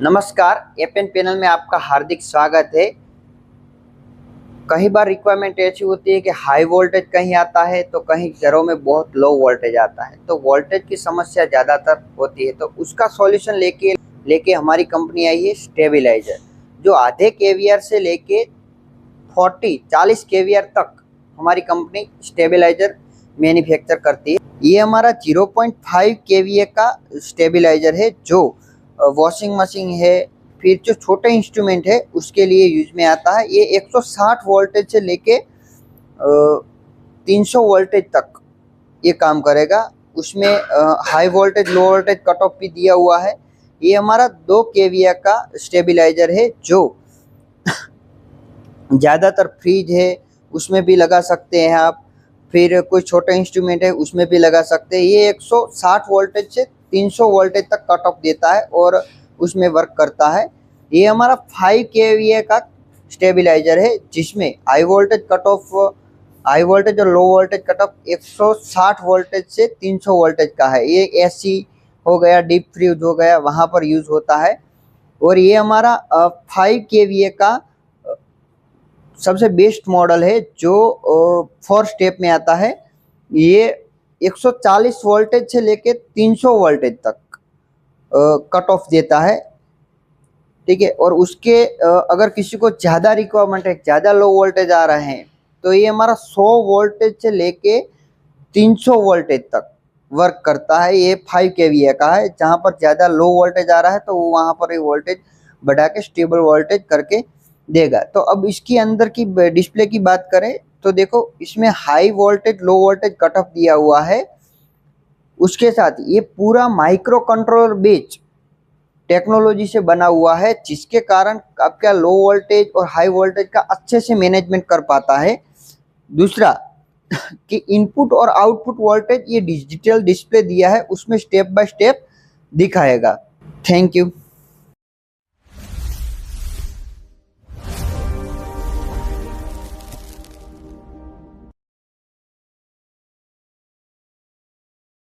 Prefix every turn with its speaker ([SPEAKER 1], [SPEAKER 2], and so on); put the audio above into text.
[SPEAKER 1] नमस्कार, APN panel में आपका हार्दिक स्वागत है। कई बार रिक्वायरमेंट ऐसी होती है कि हाई वोल्टेज कहीं आता है तो कहीं घरों में बहुत लो वोल्टेज आता है, तो वोल्टेज की समस्या ज़्यादातर होती है। तो उसका सॉल्यूशन लेके हमारी कंपनी आई है स्टेबलाइजर, जो आधे केवीआर से लेके 40 केवीआर तक हमारी कंपनी स्टेबलाइजर मैन्युफैक्चर करती है। ये हमारा 0.5 केवीए का स्टेबलाइजर है, जो वॉशिंग मशीन है, फिर जो छोटे इंस्ट्रूमेंट है उसके लिए यूज में आता है। ये 160 वोल्टेज से लेके 300 वोल्टेज तक ये काम करेगा। उसमें high voltage low voltage cut off भी दिया हुआ है। ये हमारा 2 केवीए का स्टेबलाइजर है, जो ज़्यादातर फ्रिज है उसमें भी लगा सकते हैं आप, फिर कोई छोटा इंस्ट्रूमेंट है उसमें भी लगा सकते हैं। ये 160 वोल्टेज से 300 वोल्टेज तक कट ऑफ देता है और उसमें वर्क करता है। ये हमारा 5 केवीए का स्टेबलाइजर है, जिसमें हाई वोल्टेज और low voltage cut off 160 voltage से 300 वोल्टेज का है। ये एसी हो गया, डीप फ्रीज हो गया, वहाँ पर यूज होता है। और ये हमारा 5 केवीए का सबसे बेस्ट मॉडल है, जो 4 स्टेप में आता है। ये 140 वोल्टेज से लेके 300 वोल्टेज तक कट ऑफ देता है, ठीक है। और उसके अगर किसी को ज़्यादा रिक्वायरमेंट है, ज़्यादा लो वोल्टेज आ रहे हैं, तो ये हमारा 100 वोल्टेज से लेके 300 वोल्टेज तक वर्क करता है। ये 5 केवीए का है। जहाँ पर ज़्यादा लो वोल्टेज आ रहा है तो वहाँ पर ये वोल्टेज बढ़ा के स्टेबल वोल्टेज करके देगा। तो अब इसकी अंदर की डिस्प्ले की बात करें तो देखो, इसमें high voltage low voltage cut off दिया हुआ है। उसके साथ ये पूरा माइक्रो कंट्रोलर बेस्ड टेक्नोलॉजी से बना हुआ है, जिसके कारण आपका लो वोल्टेज और हाई वोल्टेज का अच्छे से मैनेजमेंट कर पाता है। दूसरा कि इनपुट और आउटपुट वोल्टेज ये डिजिटल डिस्प्ले दिया है, उसमें स्टेप बाय स्टेप दिखाएगा। Thank you.